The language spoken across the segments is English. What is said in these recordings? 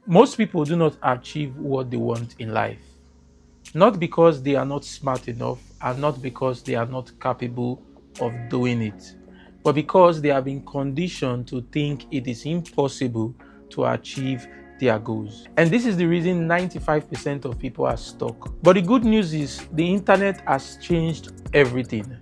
Most people do not achieve what they want in life, not because they are not smart enough and not because they are not capable of doing it, but because they have been conditioned to think it is impossible to achieve their goals. And this is the reason 95% of people are stuck. But the good news is the internet has changed everything.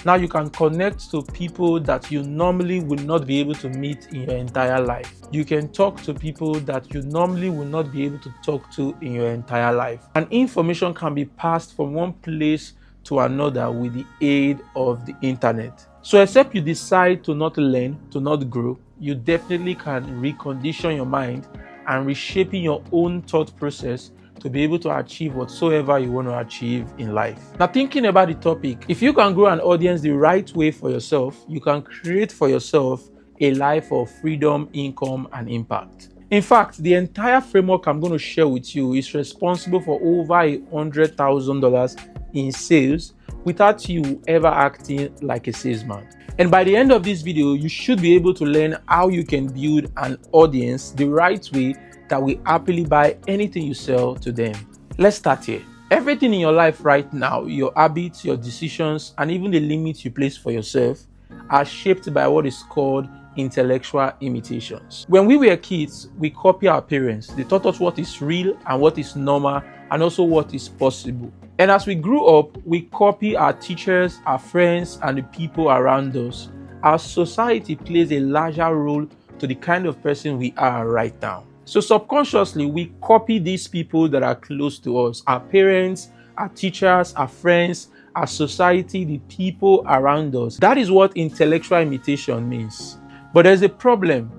Now you can connect to people that you normally would not be able to meet in your entire life. You can talk to people that you normally would not be able to talk to in your entire life. And information can be passed from one place to another with the aid of the internet. So except you decide to not learn, to not grow, you definitely can recondition your mind and reshaping your own thought process to be able to achieve whatsoever you want to achieve in life. Now, thinking about the topic, if you can grow an audience the right way for yourself, you can create for yourself a life of freedom, income, and impact. In fact, the entire framework I'm going to share with you is responsible for over $100,000 in sales without you ever acting like a salesman. And by the end of this video, you should be able to learn how you can build an audience the right way that will happily buy anything you sell to them. Let's start here. Everything in your life right now, your habits, your decisions, and even the limits you place for yourself are shaped by what is called intellectual imitations. When we were kids, we copy our parents. They taught us what is real and what is normal and also what is possible. And as we grew up, we copy our teachers, our friends, and the people around us. Our society plays a larger role to the kind of person we are right now. So subconsciously, we copy these people that are close to us, our parents, our teachers, our friends, our society, the people around us. That is what intellectual imitation means. But there's a problem.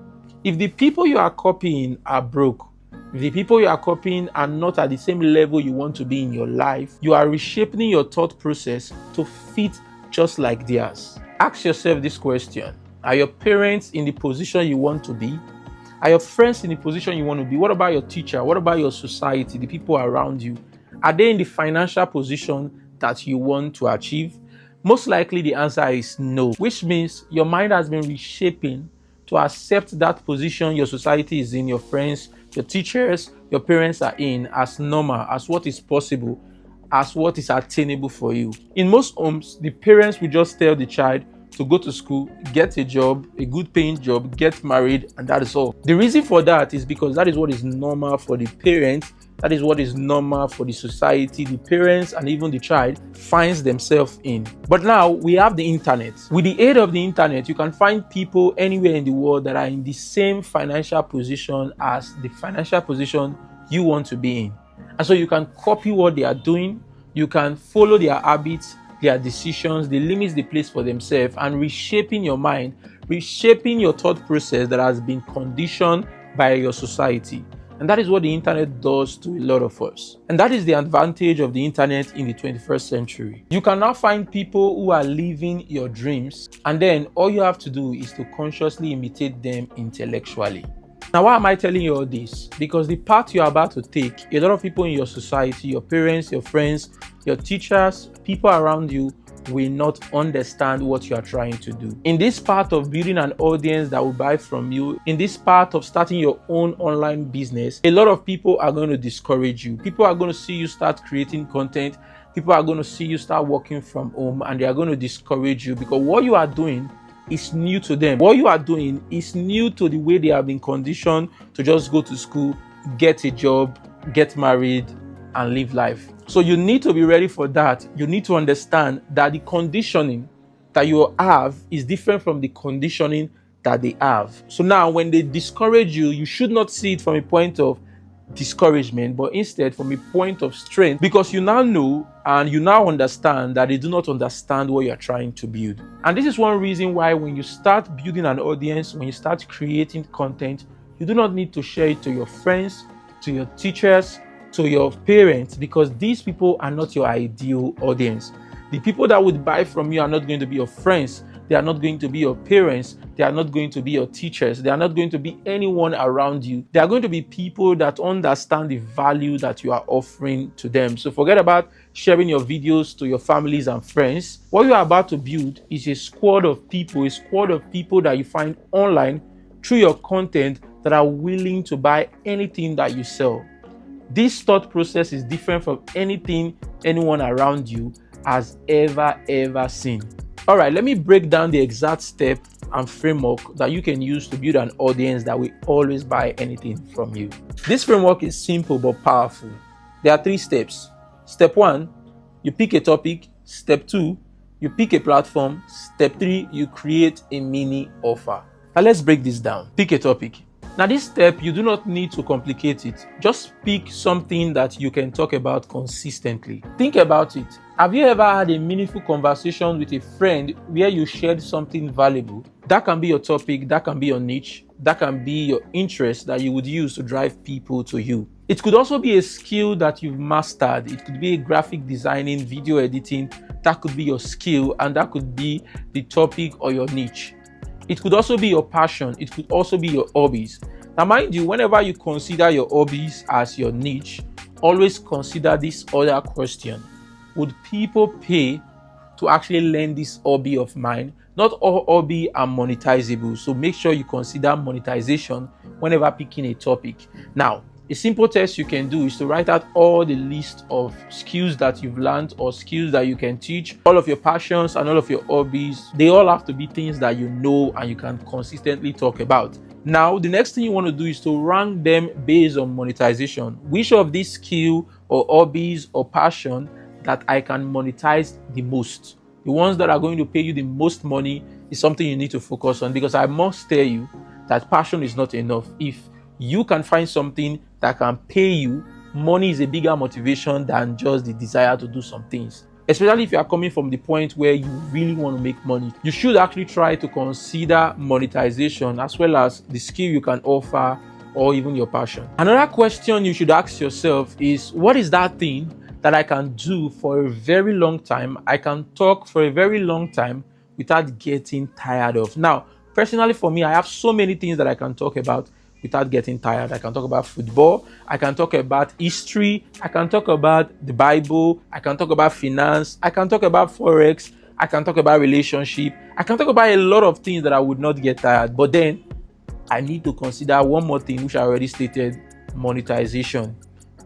If the people you are copying are broke, if the people you are copying are not at the same level you want to be in your life, you are reshaping your thought process to fit just like theirs. Ask yourself this question. Are your parents in the position you want to be? Are your friends in the position you want to be? What about your teacher? What about your society, the people around you? Are they in the financial position that you want to achieve? Most likely the answer is no, which means your mind has been reshaping to accept that position your society is in, your friends, your teachers, your parents are in as normal, as what is possible, as what is attainable for you. In most homes, the parents will just tell the child to go to school, get a job, a good paying job, get married, and that is all. The reason for that is because that is what is normal for the parents, that is what is normal for the society, the parents, and even the child finds themselves in. But now we have the internet. With the aid of the internet, you can find people anywhere in the world that are in the same financial position as the financial position you want to be in. And so you can copy what they are doing, you can follow their habits, their decisions, the limits they place for themselves, and reshaping your mind, reshaping your thought process that has been conditioned by your society. And that is what the internet does to a lot of us. And that is the advantage of the internet in the 21st century. You can now find people who are living your dreams, and then all you have to do is to consciously imitate them intellectually. Now, why am I telling you all this? Because the path you're about to take, a lot of people in your society, your parents, your friends, your teachers, people around you will not understand what you are trying to do. In this part of building an audience that will buy from you, in this part of starting your own online business, a lot of people are going to discourage you. People are going to see you start creating content. People are going to see you start working from home, and they are going to discourage you because what you are doing is new to them. What you are doing is new to the way they have been conditioned to just go to school, get a job, get married, and live life. So you need to be ready for that. You need to understand that the conditioning that you have is different from the conditioning that they have. So now when they discourage you, you should not see it from a point of discouragement, but instead from a point of strength, because you now know and you now understand that they do not understand what you're trying to build. And this is one reason why when you start building an audience, when you start creating content, you do not need to share it to your friends, to your teachers, to your parents, because these people are not your ideal audience. The people that would buy from you are not going to be your friends. They are not going to be your parents. They are not going to be your teachers. They are not going to be anyone around you. They are going to be people that understand the value that you are offering to them. So forget about sharing your videos to your families and friends. What you are about to build is a squad of people that you find online through your content that are willing to buy anything that you sell. This thought process is different from anything anyone around you has ever seen. All right, let me break down the exact step and framework that you can use to build an audience that will always buy anything from you. This framework is simple but powerful. There are 3 steps. Step 1, you pick a topic. Step 2, you pick a platform. Step 3, you create a mini offer. Now let's break this down. Pick a topic. Now this step, you do not need to complicate it. Just pick something that you can talk about consistently. Think about it. Have you ever had a meaningful conversation with a friend where you shared something valuable? That can be your topic, that can be your niche, that can be your interest that you would use to drive people to you. It could also be a skill that you've mastered. It could be a graphic designing, video editing. That could be your skill, and that could be the topic or your niche. It could also be your passion. It could also be your hobbies. Now, mind you, whenever you consider your hobbies as your niche, always consider this other question. Would people pay to actually learn this hobby of mine? Not all hobby are monetizable, so make sure you consider monetization whenever picking a topic. Now, a simple test you can do is to write out all the list of skills that you've learned or skills that you can teach, all of your passions and all of your hobbies. They all have to be things that you know and you can consistently talk about. Now, the next thing you want to do is to rank them based on monetization. Which of these skill or hobbies or passion that I can monetize the most? The ones that are going to pay you the most money is something you need to focus on, because I must tell you that passion is not enough. If you can find something that can pay you, money is a bigger motivation than just the desire to do some things. Especially if you are coming from the point where you really want to make money. You should actually try to consider monetization as well as the skill you can offer or even your passion. Another question you should ask yourself is, what is that thing that I can do for a very long time? I can talk for a very long time without getting tired of. Now, personally for me, I have so many things that I can talk about without getting tired. I can talk about football, I can talk about history, I can talk about the Bible, I can talk about finance, I can talk about forex, I can talk about relationship, I can talk about a lot of things that I would not get tired. But then I need to consider one more thing, which I already stated: monetization.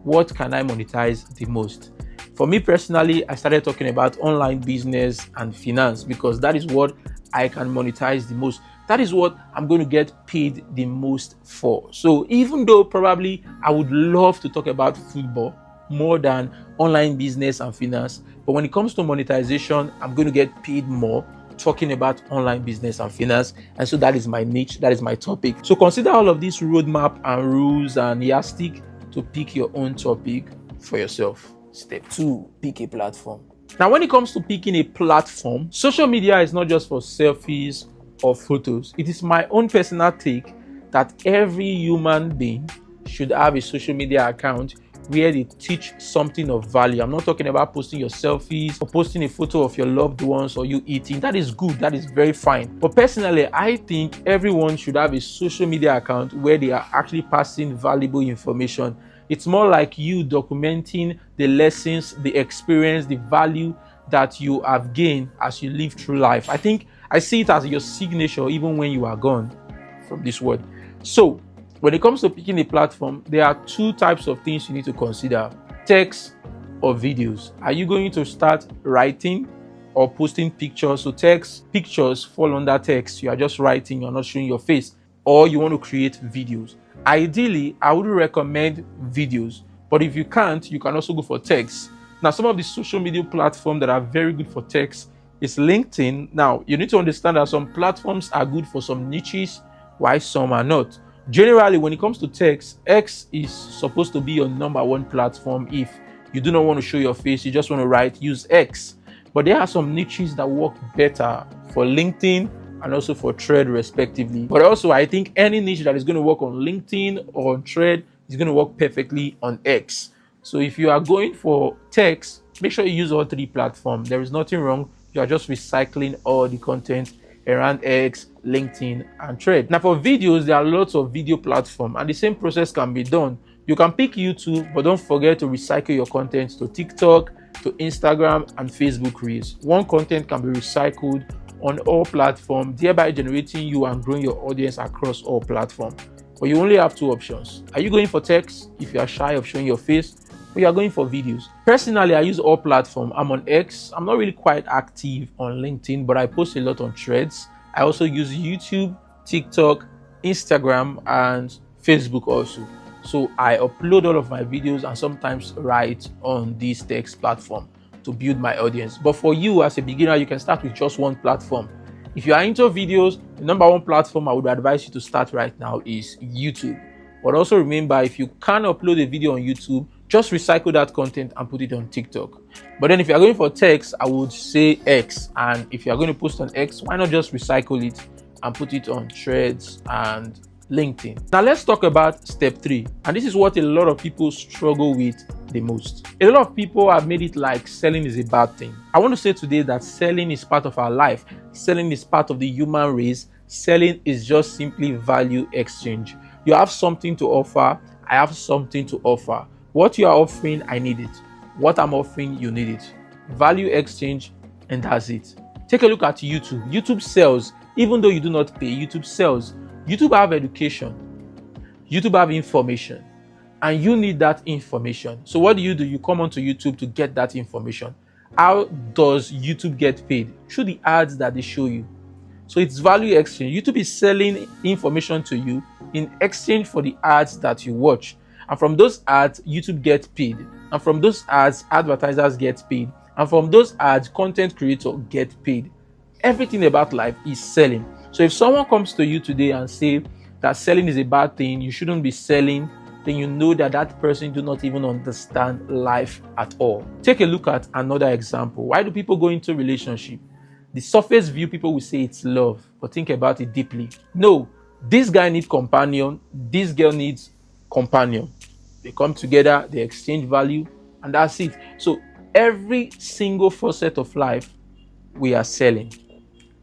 What can I monetize the most? For me personally, I started talking about online business and finance because that is what I can monetize the most. That is what I'm going to get paid the most for. So even though probably I would love to talk about football more than online business and finance, but when it comes to monetization, I'm going to get paid more talking about online business and finance. And so that is my niche, that is my topic. So consider all of these roadmap and rules and yardstick to pick your own topic for yourself. Step 2, pick a platform. Now, when it comes to picking a platform, social media is not just for selfies or photos. It is my own personal take that every human being should have a social media account where they teach something of value. I'm not talking about posting your selfies or posting a photo of your loved ones or you eating. That is good, that is very fine. But personally, I think everyone should have a social media account where they are actually passing valuable information. It's more like you documenting the lessons, the experience, the value that you have gained as you live through life. I think I see it as your signature even when you are gone from this world. So when it comes to picking a platform, there are 2 types of things you need to consider: text or videos. Are you going to start writing or posting pictures? So pictures fall under text. You are just writing, you're not showing your face. Or you want to create videos. Ideally, I would recommend videos, but if you can't, you can also go for text. Now, some of the social media platforms that are very good for text is LinkedIn. Now, you need to understand that some platforms are good for some niches, while some are not. Generally, when it comes to text, X is supposed to be your number 1 platform. If you do not want to show your face, you just want to write, use X. But there are some niches that work better for LinkedIn and also for Thread respectively. But also, I think any niche that is going to work on LinkedIn or on Thread is going to work perfectly on X. So if you are going for text, make sure you use all 3 platforms. There is nothing wrong. You are just recycling all the content around X, LinkedIn, and Thread. Now for videos, there are lots of video platforms and the same process can be done. You can pick YouTube, but don't forget to recycle your content to TikTok, to Instagram, and Facebook Reels. One content can be recycled on all platforms, thereby generating you and growing your audience across all platforms. But you only have two options. Are you going for text if you are shy of showing your face, or you are going for videos? Personally, I use all platforms. I'm on X. I'm not really quite active on LinkedIn, but I post a lot on Threads. I also use YouTube, TikTok, Instagram, and Facebook also. So I upload all of my videos and sometimes write on this text platform to build my audience. But for you as a beginner, you can start with just one platform. If you are into videos, the number one platform I would advise you to start right now is YouTube. But also remember, if you can't upload a video on YouTube, just recycle that content and put it on TikTok. But then if you're going for text, I would say X. And if you're going to post on X, why not just recycle it and put it on Threads and LinkedIn? Now let's talk about step 3. And this is what a lot of people struggle with the most. A lot of people have made it like selling is a bad thing. I want to say today that selling is part of our life. Selling is part of the human race. Selling is just simply value exchange. You have something to offer. I have something to offer. What you are offering, I need it. What I'm offering, you need it. Value exchange, and that's it. Take a look at YouTube. YouTube sells. Even though you do not pay, YouTube sells. YouTube have education. YouTube have information. And you need that information. So what do? You come onto YouTube to get that information. How does YouTube get paid? Through the ads that they show you. So it's value exchange. YouTube is selling information to you in exchange for the ads that you watch. And from those ads, YouTube gets paid. And from those ads, advertisers get paid. And from those ads, content creators get paid. Everything about life is selling. So if someone comes to you today and say that selling is a bad thing, you shouldn't be selling, then you know that that person do not even understand life at all. Take a look at another example. Why do people go into relationship? The surface view, people will say it's love, but think about it deeply. No, this guy needs companion, this girl needs companion. They come together, they exchange value, and that's it. So every single facet of life, we are selling.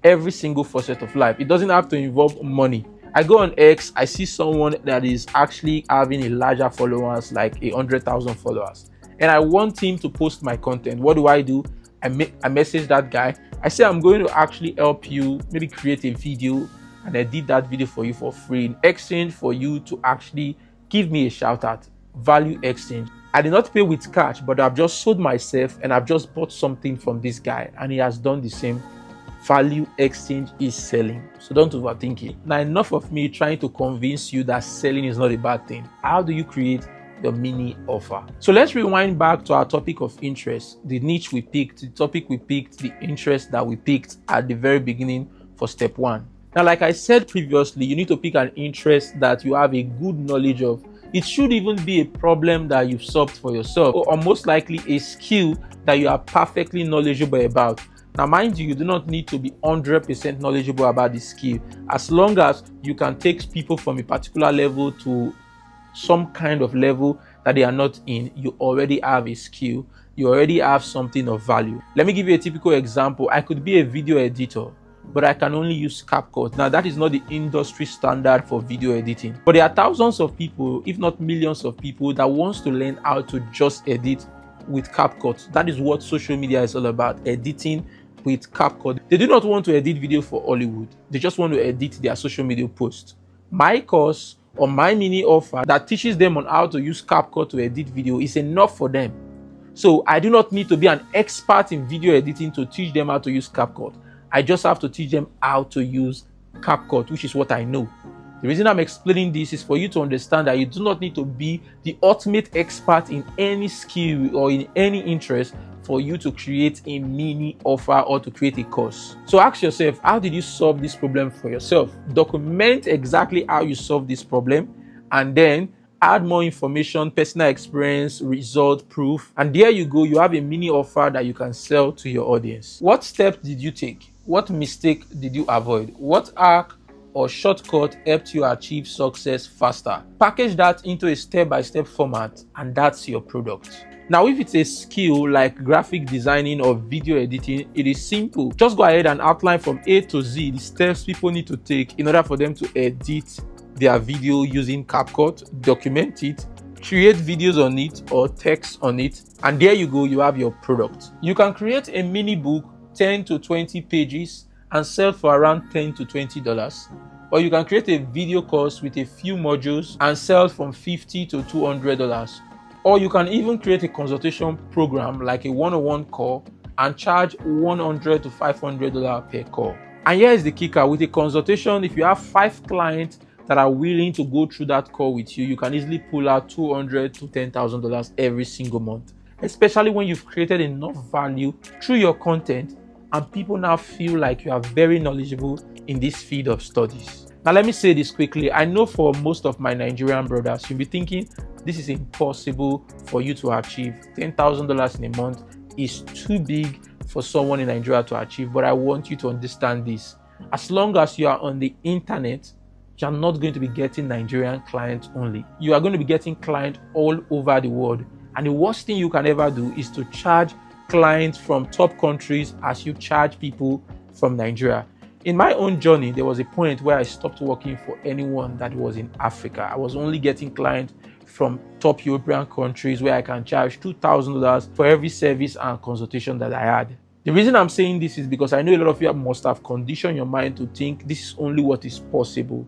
Every single facet of life. It doesn't have to involve money. I go on X, I see someone that is actually having a larger followers, like 100,000 followers, and I want him to post my content. What do? I message that guy. I say I'm going to actually help you, maybe create a video, and I did that video for you for free in exchange for you to actually give me a shout out. Value exchange. I did not pay with cash, but I've just sold myself and I've just bought something from this guy, and he has done the same. Value exchange is selling. So don't overthink it. Now, enough of me trying to convince you that selling is not a bad thing. How do you create the mini offer? So let's rewind back to our topic of interest, the niche we picked, the topic we picked, the interest that we picked at the very beginning for step 1. Now, like I said previously, you need to pick an interest that you have a good knowledge of. It should even be a problem that you've solved for yourself, or most likely a skill that you are perfectly knowledgeable about. Now, mind you, you do not need to be 100% knowledgeable about the skill. As long as you can take people from a particular level to some kind of level that they are not in, you already have a skill. You already have something of value. Let me give you a typical example. I could be a video editor, but I can only use CapCut. Now, that is not the industry standard for video editing. But there are thousands of people, if not millions of people, that wants to learn how to just edit with CapCut. That is what social media is all about, editing with CapCut. They do not want to edit video for Hollywood. They just want to edit their social media post. My course or my mini offer that teaches them on how to use CapCut to edit video is enough for them. So I do not need to be an expert in video editing to teach them how to use CapCut. I just have to teach them how to use CapCut, which is what I know. The reason I'm explaining this is for you to understand that you do not need to be the ultimate expert in any skill or in any interest for you to create a mini offer or to create a course. So ask yourself, how did you solve this problem for yourself? Document exactly how you solve this problem, and then add more information, personal experience, result, proof, and there you go. You have a mini offer that you can sell to your audience. What steps did you take? What mistake did you avoid? What hack or shortcut helped you achieve success faster? Package that into a step-by-step format, and that's your product. Now, if it's a skill like graphic designing or video editing, it is simple. Just go ahead and outline from A to Z the steps people need to take in order for them to edit their video using CapCut, document it, create videos on it or text on it, and there you go, you have your product. You can create a mini book, 10 to 20 pages, and sell for around $10 to $20. or you can create a video course with a few modules and sell from $50 to $200. Or you can even create a consultation program like a one-on-one call and charge $100 to $500 per call. And here is the kicker: with a consultation, if you have 5 clients that are willing to go through that call with you, you can easily pull out $200 to $10,000 every single month, especially when you've created enough value through your content and people now feel like you are very knowledgeable in this field of studies. Now, let me say this quickly. I know for most of my Nigerian brothers, you'll be thinking this is impossible for you to achieve. $10,000 in a month is too big for someone in Nigeria to achieve. But I want you to understand this: as long as you are on the internet, you're not going to be getting Nigerian clients only. You are going to be getting clients all over the world. And the worst thing you can ever do is to charge clients from top countries as you charge people from Nigeria. In my own journey, there was a point where I stopped working for anyone that was in Africa. I was only getting clients from top European countries where I can charge $2,000 for every service and consultation that I had. The reason I'm saying this is because I know a lot of you must have conditioned your mind to think this is only what is possible.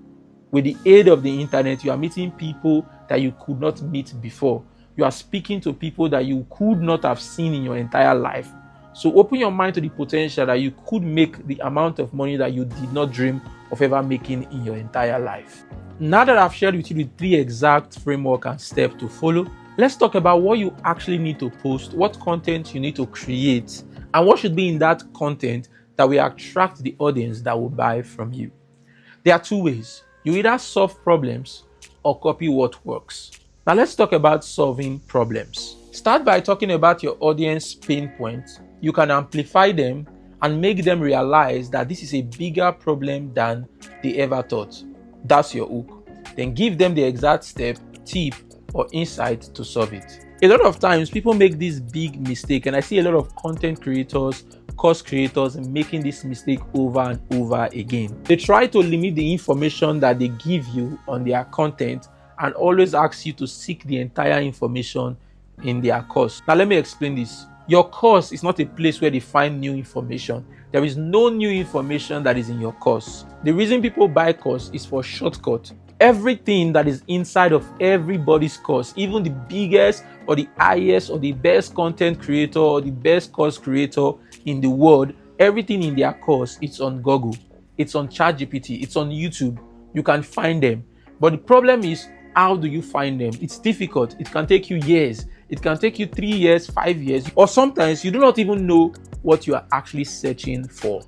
With the aid of the internet, you are meeting people that you could not meet before. You are speaking to people that you could not have seen in your entire life. So open your mind to the potential that you could make the amount of money that you did not dream of ever making in your entire life. Now that I've shared with you the 3 exact framework and steps to follow, let's talk about what you actually need to post, what content you need to create, and what should be in that content that will attract the audience that will buy from you. There are 2 ways. You either solve problems or copy what works. Now let's talk about solving problems. Start by talking about your audience pain points. You can amplify them and make them realize that this is a bigger problem than they ever thought. That's your hook. Then give them the exact step, tip, or insight to solve it. A lot of times people make this big mistake, and I see a lot of content creators, course creators making this mistake over and over again. They try to limit the information that they give you on their content and always ask you to seek the entire information in their course. Now let me explain this. Your course is not a place where they find new information. There is no new information that is in your course. The reason people buy course is for shortcut. Everything that is inside of everybody's course, even the biggest or the highest or the best content creator or the best course creator in the world, everything in their course, it's on Google, it's on ChatGPT, it's on YouTube. You can find them. But the problem is, how do you find them? It's difficult. It can take you years. It can take you 3 years, 5 years, or sometimes you do not even know what you are actually searching for.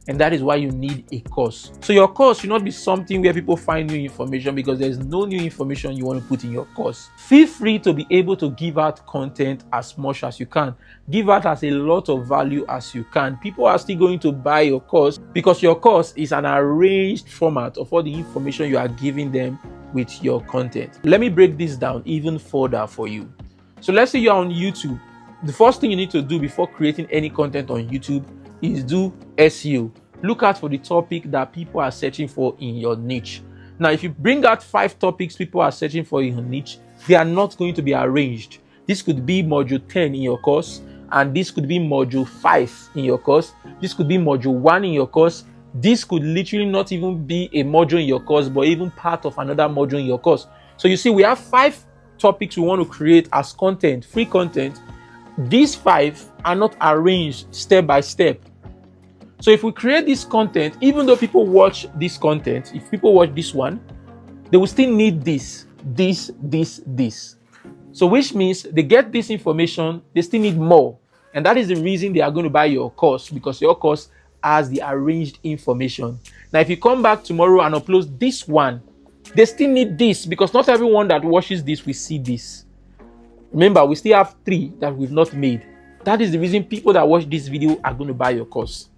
And that is why you need a course. So your course should not be something where people find new information, because there's no new information you want to put in your course. Feel free to be able to give out content as much as you can. Give out as a lot of value as you can. People are still going to buy your course because your course is an arranged format of all the information you are giving them with your content. Let me break this down even further for you. So let's say you're on YouTube. The first thing you need to do before creating any content on YouTube is do SEO. Look out for the topic that people are searching for in your niche. Now, if you bring out 5 topics people are searching for in your niche, they are not going to be arranged. This could be module 10 in your course, and this could be module 5 in your course. This could be module 1 in your course. This could literally not even be a module in your course, but even part of another module in your course. So you see, we have 5 topics we want to create as content, free content. These 5 are not arranged step by step. So if we create this content, even though people watch this content, if people watch this one, they will still need this. So which means they get this information, they still need more. And that is the reason they are going to buy your course, because your course has the arranged information. Now, if you come back tomorrow and upload this one, they still need this, because not everyone that watches this will see this. Remember, we still have 3 that we've not made. That is the reason people that watch this video are going to buy your course.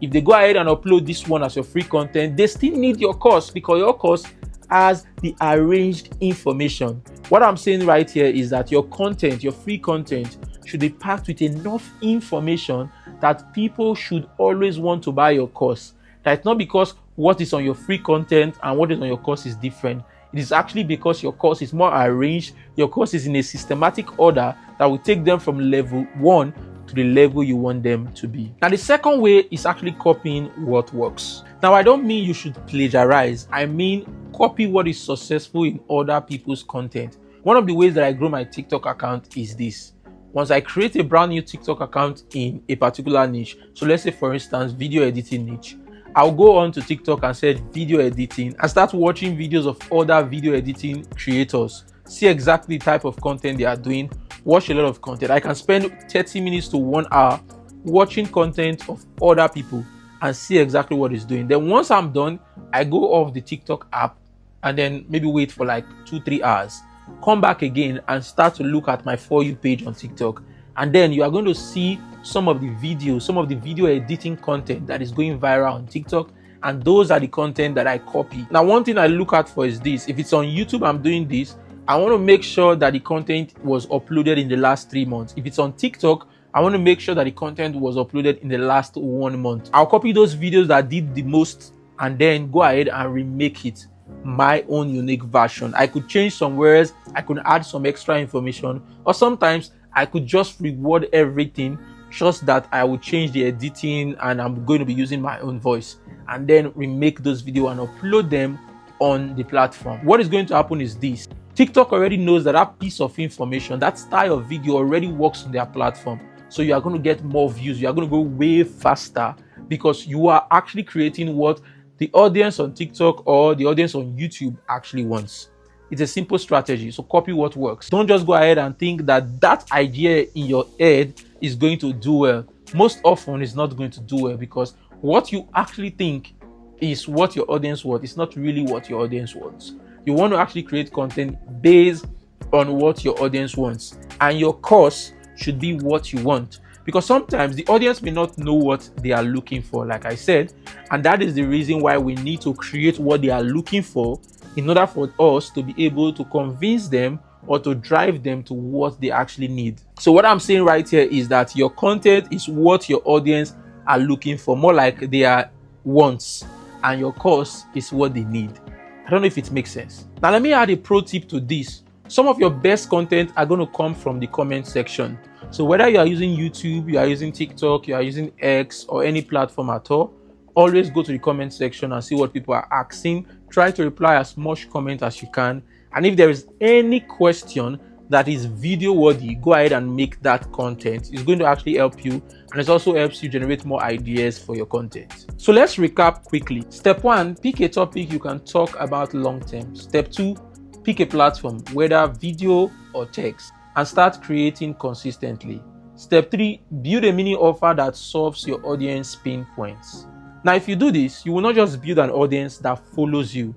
If they go ahead and upload this one as your free content, they still need your course, because your course has the arranged information. What I'm saying right here is that your content, your free content, should be packed with enough information that people should always want to buy your course. That's not because what is on your free content and what is on your course is different. It is actually because your course is more arranged. Your course is in a systematic order that will take them from level 1 to the level you want them to be. Now, the second way is actually copying what works. Now, I don't mean you should plagiarize. I mean copy what is successful in other people's content. One of the ways that I grow my TikTok account is this. Once I create a brand new TikTok account in a particular niche, so let's say for instance, video editing niche, I'll go on to TikTok and search video editing and start watching videos of other video editing creators, see exactly the type of content they are doing, watch a lot of content. I can spend 30 minutes to 1 hour watching content of other people and see exactly what it's doing. Then once I'm done, I go off the TikTok app and then maybe wait for like 2-3 hours. Come back again and start to look at my For You page on TikTok, and then you are going to see some of the video editing content that is going viral on TikTok, and those are the content that I copy. Now, one thing I look at for is this: if it's on YouTube, I'm doing this, I want to make sure that the content was uploaded in the last 3 months. If it's on TikTok, I want to make sure that the content was uploaded in the last 1 month. I'll copy those videos that did the most and then go ahead and remake it my own unique version. I could change some words, I could add some extra information, or sometimes I could just reword everything, just that I would change the editing and I'm going to be using my own voice, and then remake those videos and upload them on the platform. What is going to happen is this: TikTok already knows that that piece of information, that style of video already works on their platform. So you are going to get more views, you are going to go way faster because you are actually creating what the audience on TikTok or the audience on YouTube actually wants. It's a simple strategy. So copy what works. Don't just go ahead and think that that idea in your head is going to do well. Most often it's not going to do well because what you actually think is what your audience wants. It's not really what your audience wants. You want to actually create content based on what your audience wants, and your course should be what you want. Because sometimes the audience may not know what they are looking for, like I said, and that is the reason why we need to create what they are looking for in order for us to be able to convince them or to drive them to what they actually need. So what I'm saying right here is that your content is what your audience are looking for, more like their wants, and your course is what they need. I don't know if it makes sense. Now let me add a pro tip to this. Some of your best content are going to come from the comment section. So whether you are using YouTube, you are using TikTok, you are using X, or any platform at all, always go to the comment section and see what people are asking. Try to reply as much comment as you can. And if there is any question that is video worthy, go ahead and make that content. It's going to actually help you, and it also helps you generate more ideas for your content. So let's recap quickly. Step 1, pick a topic you can talk about long term. Step 2, pick a platform, whether video or text, and start creating consistently. Step 3, build a mini offer that solves your audience pain points. Now, if you do this, you will not just build an audience that follows you,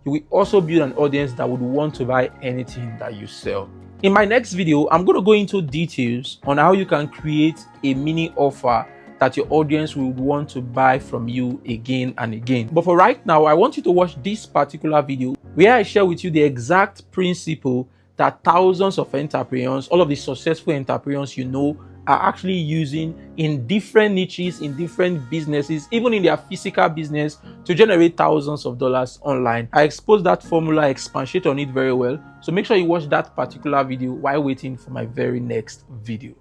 you will also build an audience that would want to buy anything that you sell. In my next video, I'm going to go into details on how you can create a mini offer that your audience will want to buy from you again and again. But for right now, I want you to watch this particular video where I share with you the exact principle that thousands of entrepreneurs, all of the successful entrepreneurs you know, are actually using in different niches, in different businesses, even in their physical business, to generate thousands of dollars online. I expose that formula, expatiate on it very well. So make sure you watch that particular video while waiting for my very next video.